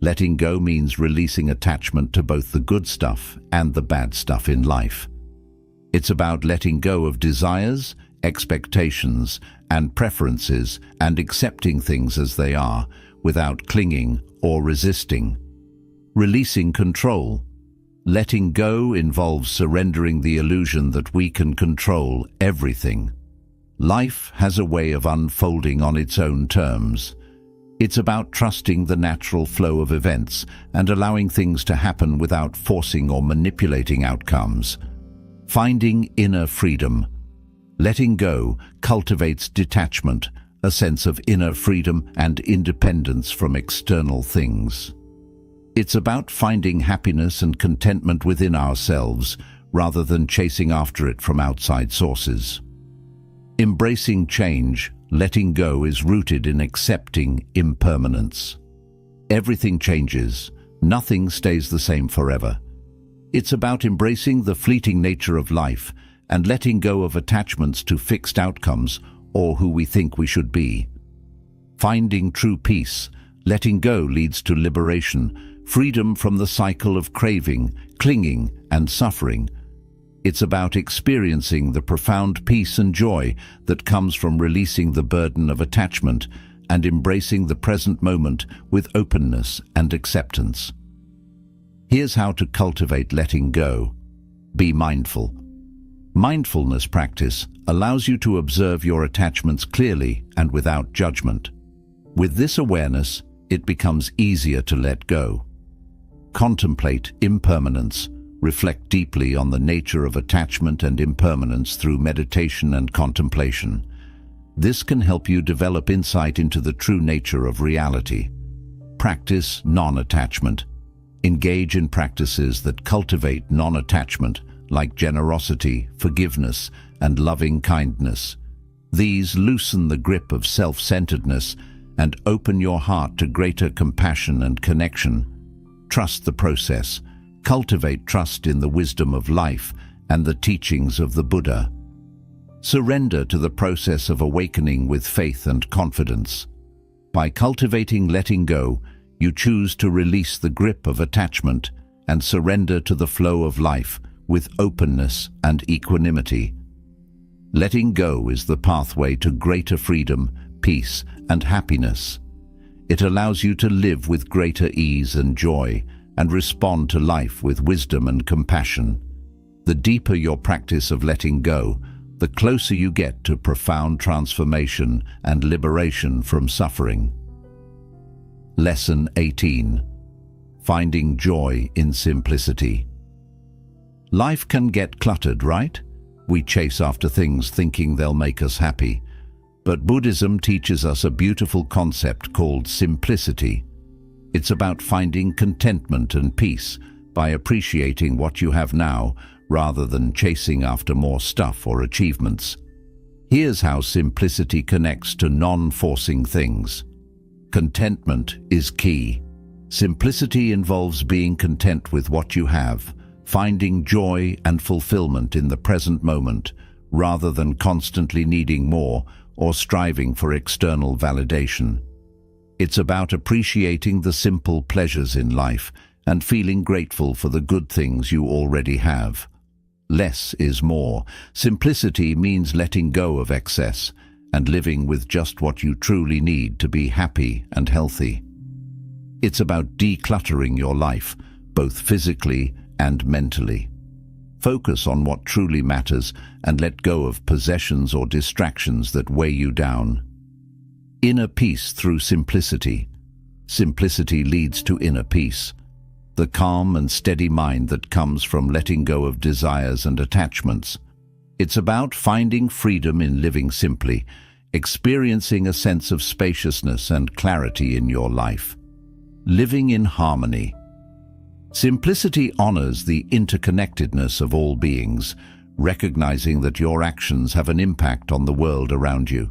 Letting go means releasing attachment to both the good stuff and the bad stuff in life. It's about letting go of desires, expectations, and preferences and accepting things as they are without clinging or resisting. Releasing control. Letting go involves surrendering the illusion that we can control everything. Life has a way of unfolding on its own terms. It's about trusting the natural flow of events and allowing things to happen without forcing or manipulating outcomes. Finding inner freedom. Letting go cultivates detachment, a sense of inner freedom and independence from external things. It's about finding happiness and contentment within ourselves rather than chasing after it from outside sources. Embracing change. Letting go is rooted in accepting impermanence. Everything changes. Nothing stays the same forever. It's about embracing the fleeting nature of life and letting go of attachments to fixed outcomes or who we think we should be. Finding true peace. Letting go leads to liberation, freedom from the cycle of craving, clinging, and suffering. It's about experiencing the profound peace and joy that comes from releasing the burden of attachment and embracing the present moment with openness and acceptance. Here's how to cultivate letting go. Be mindful. Mindfulness practice allows you to observe your attachments clearly and without judgment. With this awareness, it becomes easier to let go. Contemplate impermanence. Reflect deeply on the nature of attachment and impermanence through meditation and contemplation. This can help you develop insight into the true nature of reality. Practice non-attachment. Engage in practices that cultivate non-attachment, like generosity, forgiveness, and loving kindness. These loosen the grip of self-centeredness and open your heart to greater compassion and connection. Trust the process. Cultivate trust in the wisdom of life and the teachings of the Buddha. Surrender to the process of awakening with faith and confidence. By cultivating letting go, you choose to release the grip of attachment and surrender to the flow of life with openness and equanimity. Letting go is the pathway to greater freedom, peace, and happiness. It allows you to live with greater ease and joy and respond to life with wisdom and compassion. The deeper your practice of letting go, the closer you get to profound transformation and liberation from suffering. Lesson 18. Finding joy in simplicity. Life can get cluttered, right? We chase after things thinking they'll make us happy. But Buddhism teaches us a beautiful concept called simplicity. It's about finding contentment and peace by appreciating what you have now rather than chasing after more stuff or achievements. Here's how simplicity connects to non-forcing things. Contentment is key. Simplicity involves being content with what you have, finding joy and fulfillment in the present moment rather than constantly needing more or striving for external validation. It's about appreciating the simple pleasures in life and feeling grateful for the good things you already have. Less is more. Simplicity means letting go of excess and living with just what you truly need to be happy and healthy. It's about decluttering your life, both physically and mentally. Focus on what truly matters and let go of possessions or distractions that weigh you down. Inner peace through simplicity. Simplicity leads to inner peace, the calm and steady mind that comes from letting go of desires and attachments. It's about finding freedom in living simply, experiencing a sense of spaciousness and clarity in your life. Living in harmony. Simplicity honors the interconnectedness of all beings, recognizing that your actions have an impact on the world around you.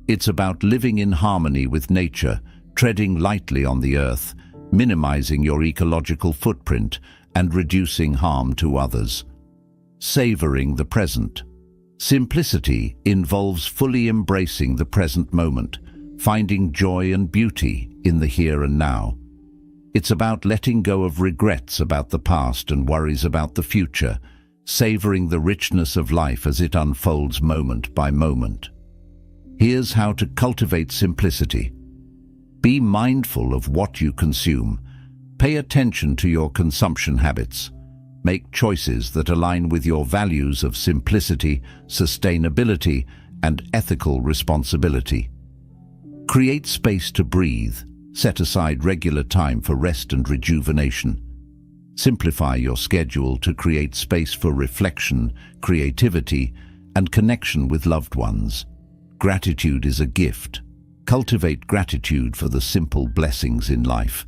It's about living in harmony with nature, treading lightly on the earth, minimizing your ecological footprint, and reducing harm to others. Savoring the present. Simplicity involves fully embracing the present moment, finding joy and beauty in the here and now. It's about letting go of regrets about the past and worries about the future, savoring the richness of life as it unfolds moment by moment. Here's how to cultivate simplicity. Be mindful of what you consume. Pay attention to your consumption habits. Make choices that align with your values of simplicity, sustainability, and ethical responsibility. Create space to breathe. Set aside regular time for rest and rejuvenation. Simplify your schedule to create space for reflection, creativity, and connection with loved ones. Gratitude is a gift. Cultivate gratitude for the simple blessings in life.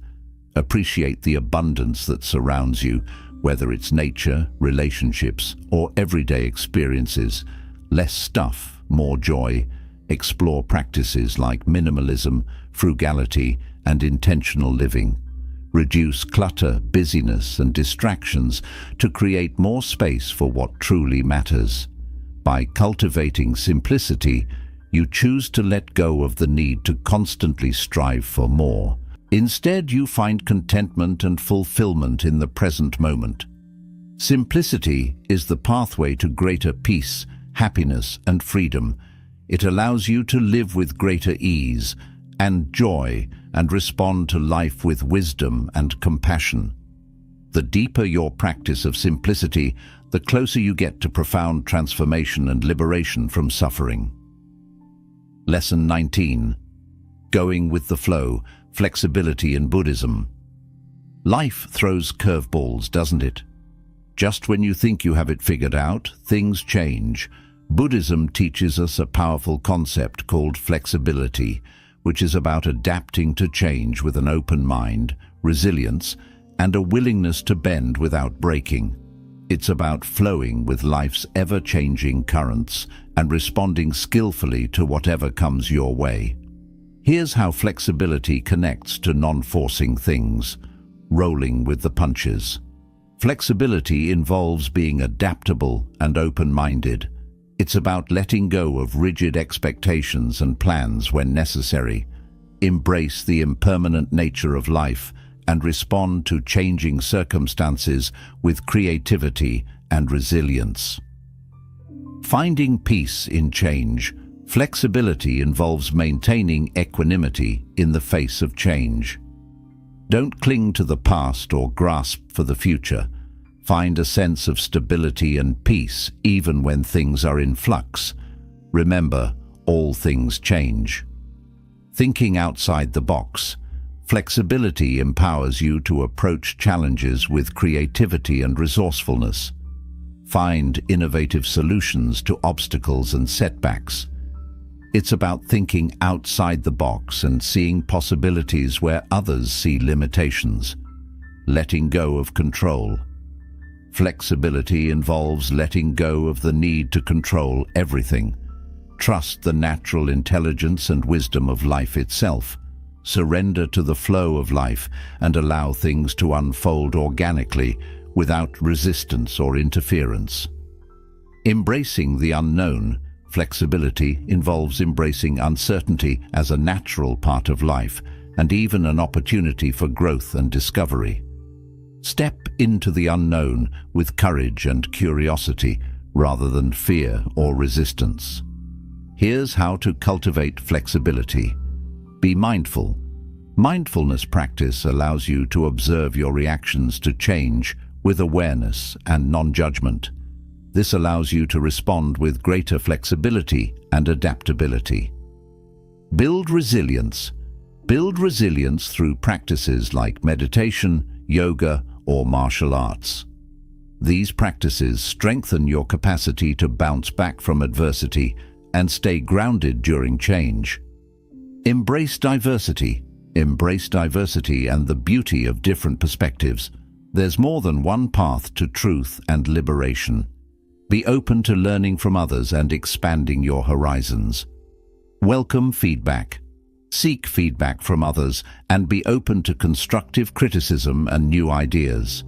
Appreciate the abundance that surrounds you, whether it's nature, relationships, or everyday experiences. Less stuff, more joy. Explore practices like minimalism, frugality, and intentional living. Reduce clutter, busyness, and distractions to create more space for what truly matters. By cultivating simplicity, you choose to let go of the need to constantly strive for more. Instead, you find contentment and fulfillment in the present moment. Simplicity is the pathway to greater peace, happiness, and freedom. It allows you to live with greater ease and joy and respond to life with wisdom and compassion. The deeper your practice of simplicity, the closer you get to profound transformation and liberation from suffering. Lesson 19. Going with the flow, flexibility in Buddhism. Life throws curveballs, doesn't it? Just when you think you have it figured out, things change. Buddhism teaches us a powerful concept called flexibility, which is about adapting to change with an open mind, resilience, and a willingness to bend without breaking. It's about flowing with life's ever-changing currents and responding skillfully to whatever comes your way. Here's how flexibility connects to non-forcing things, rolling with the punches. Flexibility involves being adaptable and open-minded. It's about letting go of rigid expectations and plans when necessary. Embrace the impermanent nature of life and respond to changing circumstances with creativity and resilience. Finding peace in change. Flexibility involves maintaining equanimity in the face of change. Don't cling to the past or grasp for the future. Find a sense of stability and peace even when things are in flux. Remember, all things change. Thinking outside the box. Flexibility empowers you to approach challenges with creativity and resourcefulness. Find innovative solutions to obstacles and setbacks. It's about thinking outside the box and seeing possibilities where others see limitations. Letting go of control. Flexibility involves letting go of the need to control everything. Trust the natural intelligence and wisdom of life itself. Surrender to the flow of life and allow things to unfold organically without resistance or interference. Embracing the unknown. Flexibility involves embracing uncertainty as a natural part of life and even an opportunity for growth and discovery. Step into the unknown with courage and curiosity rather than fear or resistance. Here's how to cultivate flexibility. Be mindful. Mindfulness practice allows you to observe your reactions to change with awareness and non-judgment. This allows you to respond with greater flexibility and adaptability. Build resilience. Build resilience through practices like meditation, yoga, or martial arts. These practices strengthen your capacity to bounce back from adversity and stay grounded during change. Embrace diversity. Embrace diversity and the beauty of different perspectives. There's more than one path to truth and liberation. Be open to learning from others and expanding your horizons. Welcome feedback. Seek feedback from others and be open to constructive criticism and new ideas.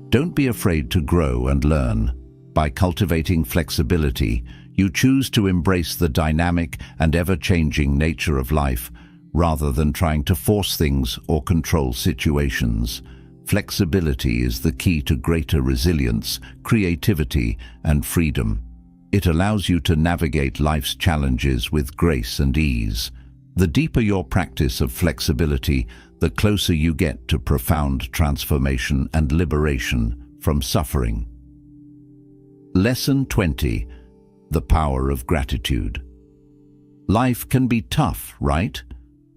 Don't be afraid to grow and learn. By cultivating flexibility, You choose to embrace the dynamic and ever-changing nature of life, rather than trying to force things or control situations. Flexibility is the key to greater resilience, creativity, and freedom. It allows you to navigate life's challenges with grace and ease. The deeper your practice of flexibility, the closer you get to profound transformation and liberation from suffering. Lesson 20. The power of gratitude. Life can be tough, right?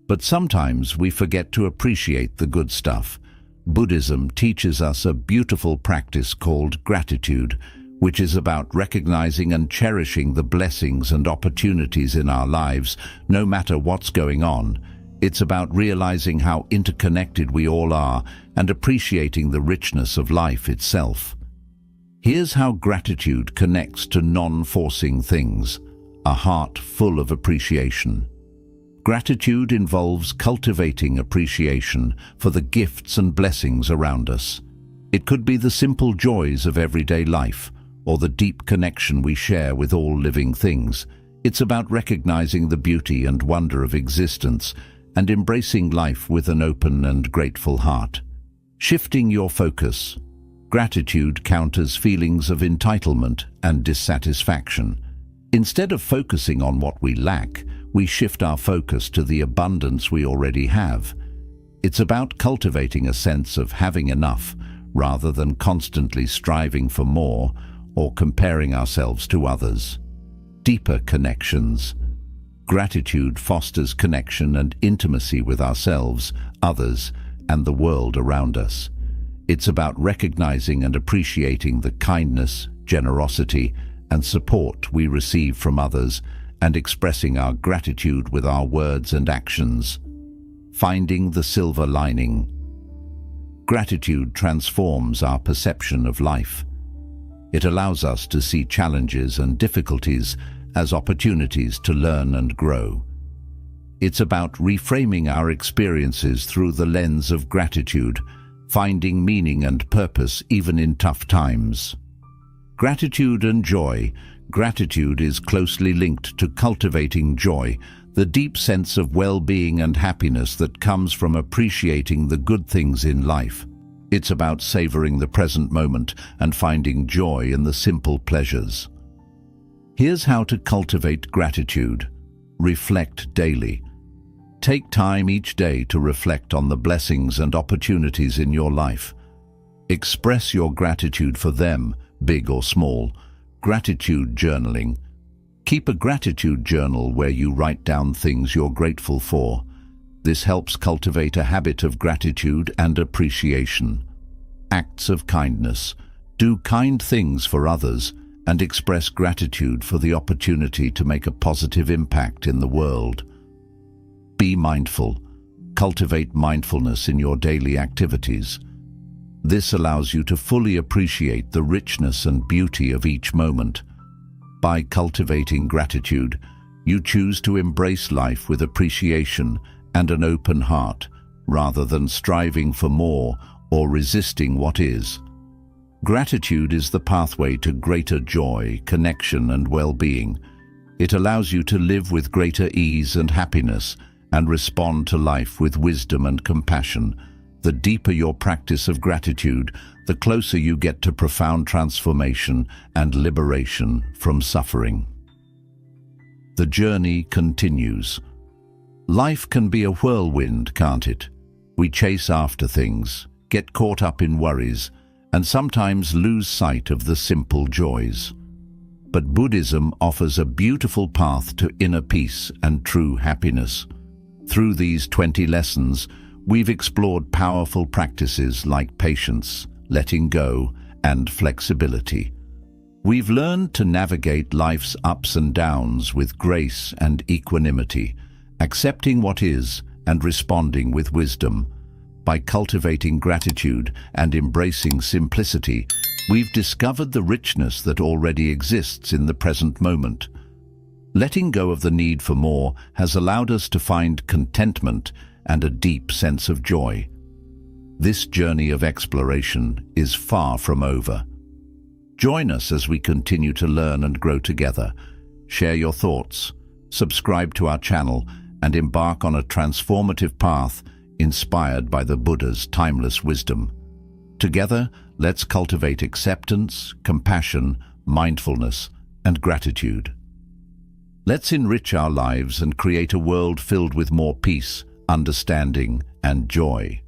But sometimes we forget to appreciate the good stuff. Buddhism teaches us a beautiful practice called gratitude, which is about recognizing and cherishing the blessings and opportunities in our lives, no matter what's going on. It's about realizing how interconnected we all are and appreciating the richness of life itself. Here's how gratitude connects to non-forcing things: a heart full of appreciation. Gratitude involves cultivating appreciation for the gifts and blessings around us. It could be the simple joys of everyday life, or the deep connection we share with all living things. It's about recognizing the beauty and wonder of existence and embracing life with an open and grateful heart. Shifting your focus. Gratitude counters feelings of entitlement and dissatisfaction. Instead of focusing on what we lack, we shift our focus to the abundance we already have. It's about cultivating a sense of having enough, rather than constantly striving for more or comparing ourselves to others. Deeper connections. Gratitude fosters connection and intimacy with ourselves, others, and the world around us. It's about recognizing and appreciating the kindness, generosity, and support we receive from others, and expressing our gratitude with our words and actions. Finding the silver lining. Gratitude transforms our perception of life. It allows us to see challenges and difficulties as opportunities to learn and grow. It's about reframing our experiences through the lens of gratitude, finding meaning and purpose even in tough times. Gratitude and joy. Gratitude is closely linked to cultivating joy, the deep sense of well-being and happiness that comes from appreciating the good things in life. It's about savoring the present moment and finding joy in the simple pleasures. Here's how to cultivate gratitude. Reflect daily. Take time each day to reflect on the blessings and opportunities in your life. Express your gratitude for them, big or small. Gratitude journaling. Keep a gratitude journal where you write down things you're grateful for. This helps cultivate a habit of gratitude and appreciation. Acts of kindness. Do kind things for others and express gratitude for the opportunity to make a positive impact in the world. Be mindful. Cultivate mindfulness in your daily activities. This allows you to fully appreciate the richness and beauty of each moment. By cultivating gratitude, you choose to embrace life with appreciation and an open heart, rather than striving for more or resisting what is. Gratitude is the pathway to greater joy, connection, and well-being. It allows you to live with greater ease and happiness and respond to life with wisdom and compassion. The deeper your practice of gratitude, the closer you get to profound transformation and liberation from suffering. The journey continues. Life can be a whirlwind, can't it? We chase after things, get caught up in worries, and sometimes lose sight of the simple joys. But Buddhism offers a beautiful path to inner peace and true happiness. Through these 20 lessons, we've explored powerful practices like patience, letting go, and flexibility. We've learned to navigate life's ups and downs with grace and equanimity, accepting what is and responding with wisdom. By cultivating gratitude and embracing simplicity, we've discovered the richness that already exists in the present moment. Letting go of the need for more has allowed us to find contentment and a deep sense of joy. This journey of exploration is far from over. Join us as we continue to learn and grow together, share your thoughts, subscribe to our channel, and embark on a transformative path inspired by the Buddha's timeless wisdom. Together, let's cultivate acceptance, compassion, mindfulness, and gratitude. Let's enrich our lives and create a world filled with more peace, understanding, and joy.